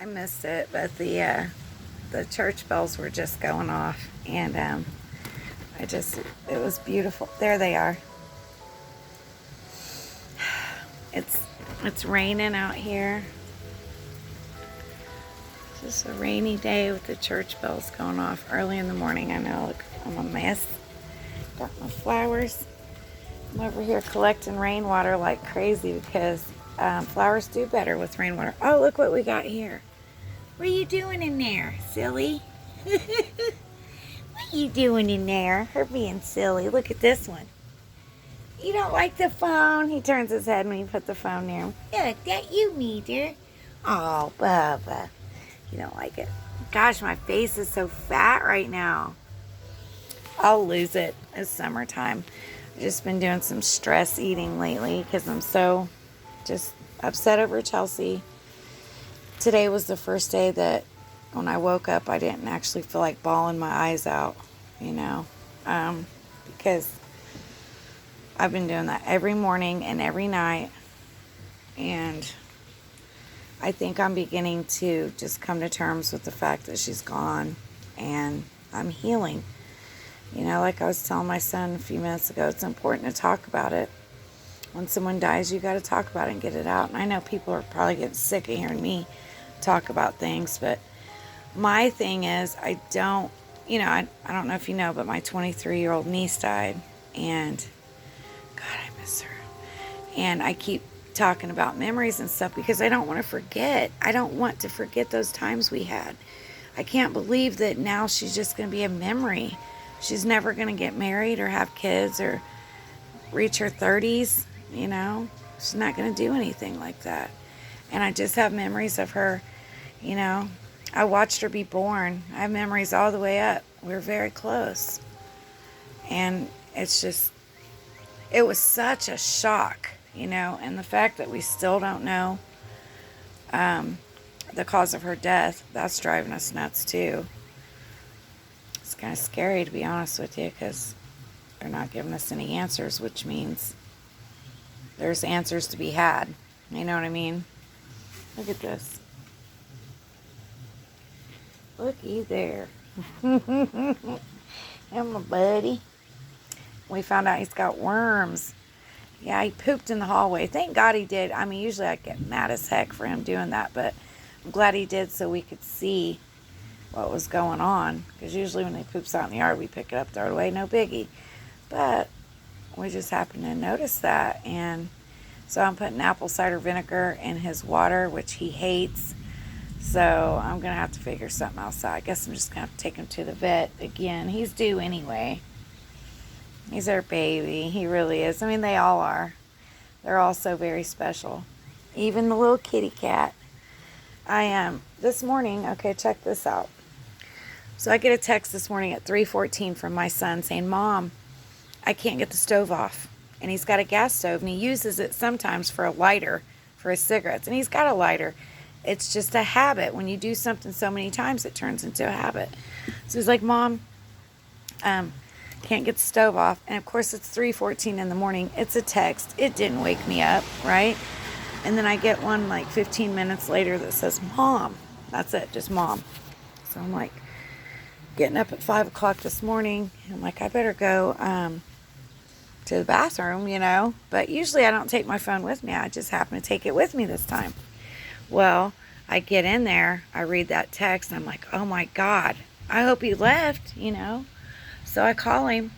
I missed it, but the church bells were just going off, and it was beautiful. There they are. It's raining out here. It's just a rainy day with the church bells going off early in the morning. I know, look, I'm a mess. Got my flowers. I'm over here collecting rainwater like crazy because flowers do better with rainwater. Oh, look what we got here. What are you doing in there, silly? What are you doing in there? Her being silly. Look at this one. You don't like the phone? He turns his head when you put the phone near him. Look, that you, Meter. Oh, Bubba. You don't like it. Gosh, my face is so fat right now. I'll lose it. It's summertime. I've just been doing some stress eating lately because I'm so just upset over Chelsea. Today was the first day that when I woke up, I didn't actually feel like bawling my eyes out, because I've been doing that every morning and every night, and I think I'm beginning to just come to terms with the fact that she's gone, and I'm healing. Like I was telling my son a few minutes ago, it's important to talk about it. When someone dies, you got to talk about it and get it out. And I know people are probably getting sick of hearing me talk about things, but my thing is, I don't know if you know, but my 23-year-old niece died, and God, I miss her. And I keep talking about memories and stuff because I don't want to forget. I don't want to forget those times we had. I can't believe that now she's just going to be a memory. She's never going to get married or have kids or reach her 30s, She's not going to do anything like that. And I just have memories of her, I watched her be born. I have memories all the way up. We were very close. And it was such a shock, and the fact that we still don't know the cause of her death, that's driving us nuts too. It's kind of scary, to be honest with you, because they're not giving us any answers, which means there's answers to be had. You know what I mean? Look at this. Looky there. And my buddy. We found out he's got worms. Yeah, he pooped in the hallway. Thank God he did. I mean, usually I'd get mad as heck for him doing that, but I'm glad he did so we could see what was going on. Because usually when he poops out in the yard, we pick it up, throw it away, no biggie. But we just happened to notice that. And so I'm putting apple cider vinegar in his water, which he hates. So I'm going to have to figure something else out. I guess I'm just going to have to take him to the vet again. He's due anyway. He's our baby. He really is. I mean, they all are. They're all so very special. Even the little kitty cat. I am. This morning, okay, check this out. So I get a text this morning at 3:14 from my son saying, Mom, I can't get the stove off. And he's got a gas stove, and he uses it sometimes for a lighter for his cigarettes. And he's got a lighter. It's just a habit. When you do something so many times, it turns into a habit. So he's like, Mom, can't get the stove off. And of course, it's 3:14 in the morning. It's a text. It didn't wake me up, right? And then I get one like 15 minutes later that says, Mom. That's it, just Mom. So I'm like getting up at 5 o'clock this morning. I'm like, I better go to the bathroom, But usually I don't take my phone with me. I just happen to take it with me this time. Well, I get in there. I read that text. And I'm like, oh my God. I hope he left, So I call him,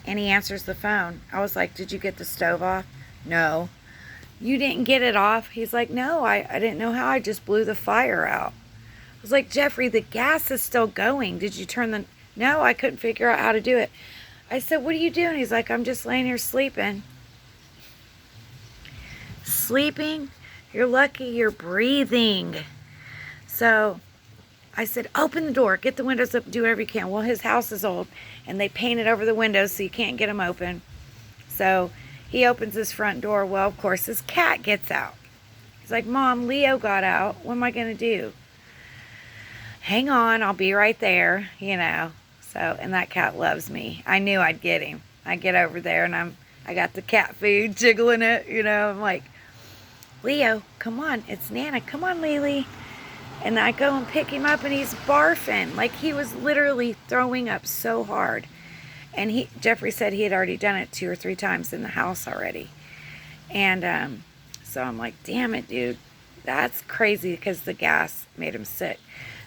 and he answers the phone. I was like, did you get the stove off? No. You didn't get it off? He's like, no, I didn't know how. I just blew the fire out. I was like, Jeffrey, the gas is still going. Did you turn the... No, I couldn't figure out how to do it. I said, what are you doing? He's like, I'm just laying here sleeping. Sleeping? You're lucky you're breathing. So I said, open the door, get the windows up, do whatever you can. Well, his house is old, and they painted over the windows so you can't get them open. So he opens his front door. Well, of course, his cat gets out. He's like, Mom, Leo got out. What am I going to do? Hang on, I'll be right there, So, and that cat loves me. I knew I'd get him. I get over there, and I got the cat food, jiggling it, I'm like, Leo, come on, it's Nana. Come on, Lily. And I go and pick him up and he's barfing. Like he was literally throwing up so hard. And Jeffrey said he had already done it 2 or 3 times in the house already. And so I'm like, damn it, dude. That's crazy because the gas made him sick.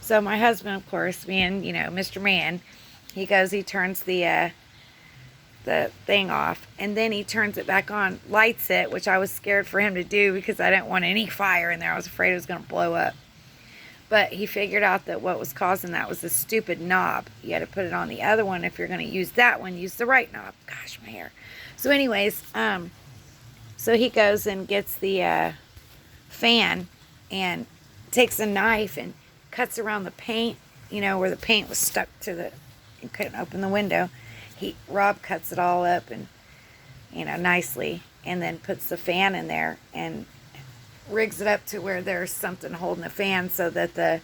So my husband, of course, being, Mr. Man, he turns the thing off, and then he turns it back on, lights it, which I was scared for him to do because I didn't want any fire in there. I was afraid it was going to blow up. But he figured out that what was causing that was the stupid knob. You had to put it on the other one. If you're going to use that one, use the right knob. Gosh, my hair. So anyways, so he goes and gets the fan and takes a knife and cuts around the paint, where the paint was stuck to you couldn't open the window. Rob cuts it all up and, nicely, and then puts the fan in there and rigs it up to where there's something holding the fan so that the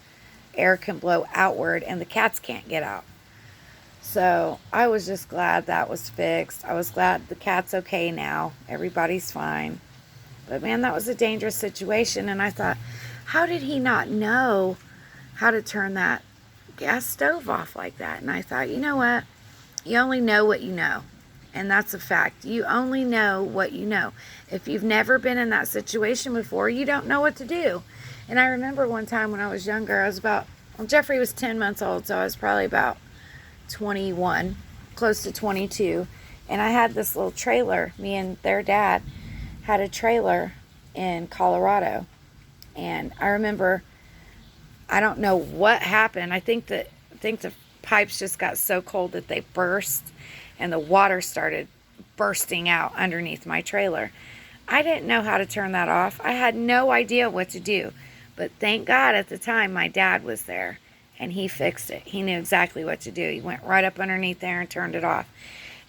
air can blow outward and the cats can't get out. So I was just glad that was fixed. I was glad the cat's okay now. Everybody's fine. But man, that was a dangerous situation. And I thought, how did he not know how to turn that gas stove off like that? And I thought, you know what? You only know what you know. And that's a fact. You only know what you know. If you've never been in that situation before, you don't know what to do. And I remember one time when I was younger, Jeffrey was 10 months old, so I was probably about 21, close to 22. And I had this little trailer. Me and their dad had a trailer in Colorado. And I remember, I don't know what happened. I think the pipes just got so cold that they burst and the water started bursting out underneath my trailer. I didn't know how to turn that off. I had no idea what to do. But thank God at the time my dad was there and he fixed it. He knew exactly what to do. He went right up underneath there and turned it off.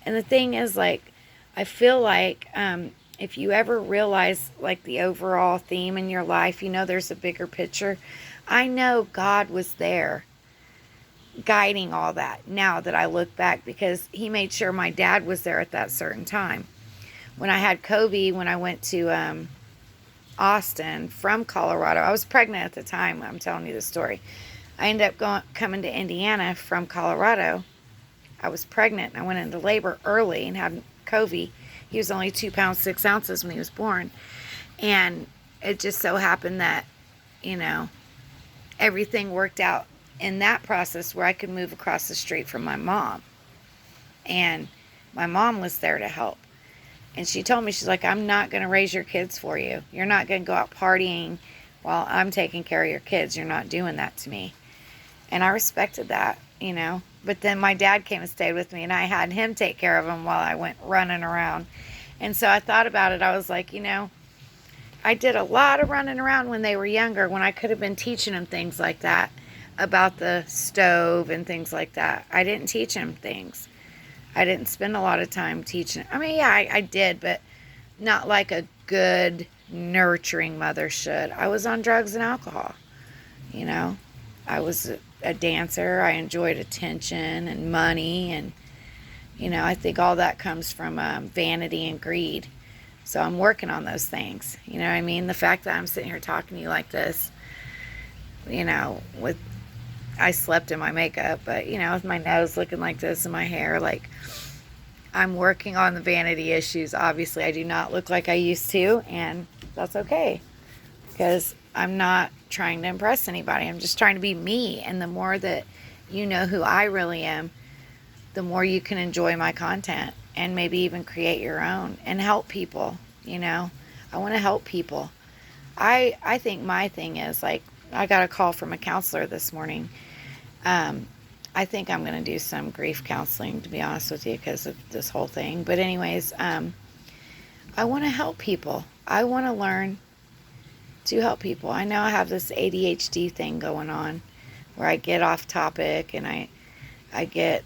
And the thing is, I feel like if you ever realize the overall theme in your life, there's a bigger picture. I know God was there guiding all that now that I look back, because he made sure my dad was there at that certain time. When I had Kobe, when I went to Austin from Colorado, I was pregnant at the time. I'm telling you the story. I ended up coming to Indiana from Colorado. I was pregnant. I went into labor early and had Kobe. He was only 2 pounds 6 ounces when he was born. And it just so happened that, everything worked out in that process where I could move across the street from my mom. And my mom was there to help. And she told me, she's like, I'm not going to raise your kids for you. You're not going to go out partying while I'm taking care of your kids. You're not doing that to me. And I respected that, But then my dad came and stayed with me, and I had him take care of them while I went running around. And so I thought about it. I was like, I did a lot of running around when they were younger, when I could have been teaching them things like that, about the stove and things like that. I didn't teach them things. I didn't spend a lot of time teaching. I mean, yeah, I did, but not like a good, nurturing mother should. I was on drugs and alcohol. I was a dancer. I enjoyed attention and money, and I think all that comes from vanity and greed. So I'm working on those things. You know what I mean? The fact that I'm sitting here talking to you like this, I slept in my makeup, but with my nose looking like this and my hair, I'm working on the vanity issues. Obviously, I do not look like I used to, and that's okay, because I'm not trying to impress anybody. I'm just trying to be me. And the more that you know who I really am, the more you can enjoy my content and maybe even create your own and help people. I want to help people. I think my thing is, I got a call from a counselor this morning. I think I'm going to do some grief counseling, to be honest with you, because of this whole thing. But anyways, I want to help people. I want to learn to help people. I know I have this ADHD thing going on where I get off topic and I get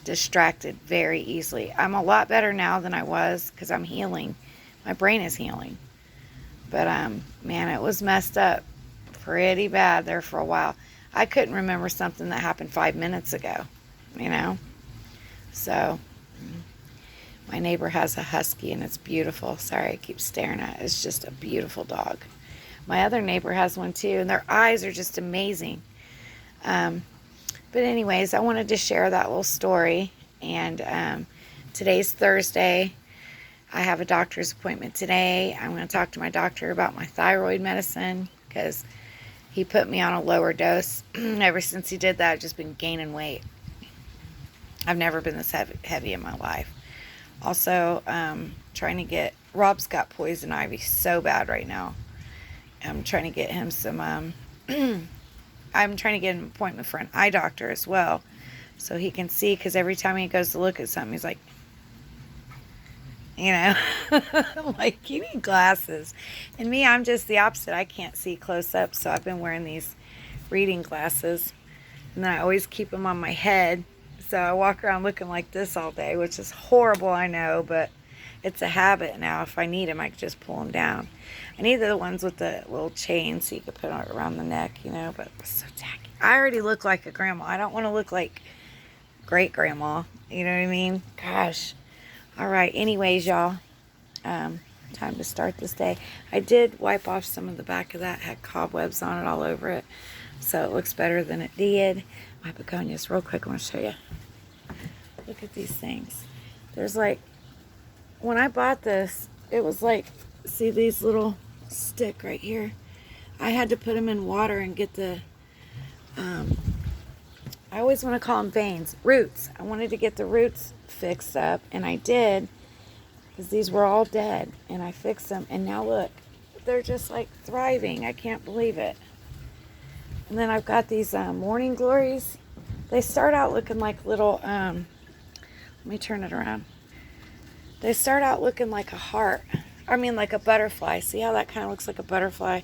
distracted very easily. I'm a lot better now than I was because I'm healing. My brain is healing. But man, it was messed up pretty bad there for a while. I couldn't remember something that happened 5 minutes ago, So, my neighbor has a husky and it's beautiful. Sorry, I keep staring at it. It's just a beautiful dog. My other neighbor has one too, and their eyes are just amazing. But anyways, I wanted to share that little story. And today's Thursday. I have a doctor's appointment today. I'm going to talk to my doctor about my thyroid medicine because he put me on a lower dose. Ever since he did that, I've just been gaining weight. I've never been this heavy in my life. Also, trying to get, Rob's got poison ivy so bad right now. I'm trying to get him some, I'm trying to get an appointment for an eye doctor as well, so he can see, because every time he goes to look at something, he's like, you know, I'm like, you need glasses. And me, I'm just the opposite. I can't see close up, so I've been wearing these reading glasses, and then I always keep them on my head, so I walk around looking like this all day, which is horrible, I know, but it's a habit now. If I need them, I can just pull them down. I need the ones with the little chain so you can put it around the neck, you know, but it's so tacky. I already look like a grandma. I don't want to look like great grandma, you know what I mean? Gosh. All right, anyways, y'all, time to start this day. I did wipe off some of the back of that. It had cobwebs on it all over it, so it looks better than it did. My begonias, real quick, I want to show you. Look at these things. There's like, when I bought this, it was like, see these little stick right here? I had to put them in water and get the, I always want to call them veins, roots. I wanted to get the roots fixed up, and I did, because these were all dead, and I fixed them, and now look, they're just like thriving. I can't believe it. And then I've got these morning glories. They start out looking like little, let me turn it around. They start out looking like a heart. I mean, like a butterfly. See how that kind of looks like a butterfly?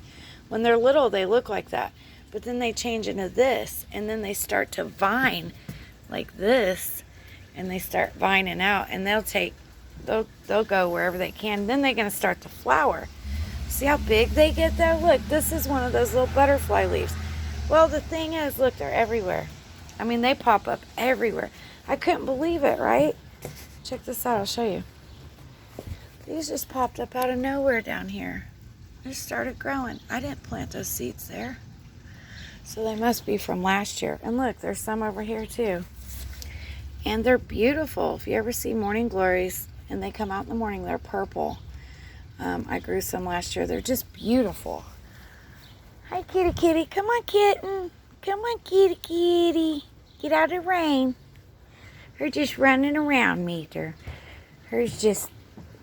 When they're little, they look like that. But then they change into this, and then they start to vine like this, and they start vining out, and they'll go wherever they can. Then they're going to start to flower. See how big they get though? Look, this is one of those little butterfly leaves. Well, the thing is, look, they're everywhere. I mean, they pop up everywhere. I couldn't believe it, right? Check this out. I'll show you. These just popped up out of nowhere down here. They started growing. I didn't plant those seeds there. So they must be from last year. And look, there's some over here too. And they're beautiful. If you ever see morning glories and they come out in the morning, they're purple. I grew some last year. They're just beautiful. Hi, kitty, kitty. Come on, kitten. Come on, kitty, kitty. Get out of the rain. Her just running around, meter. Her's just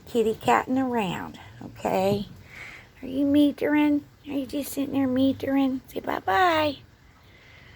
kitty catting around, okay? Are you metering? Are you just sitting there metering? Say bye-bye.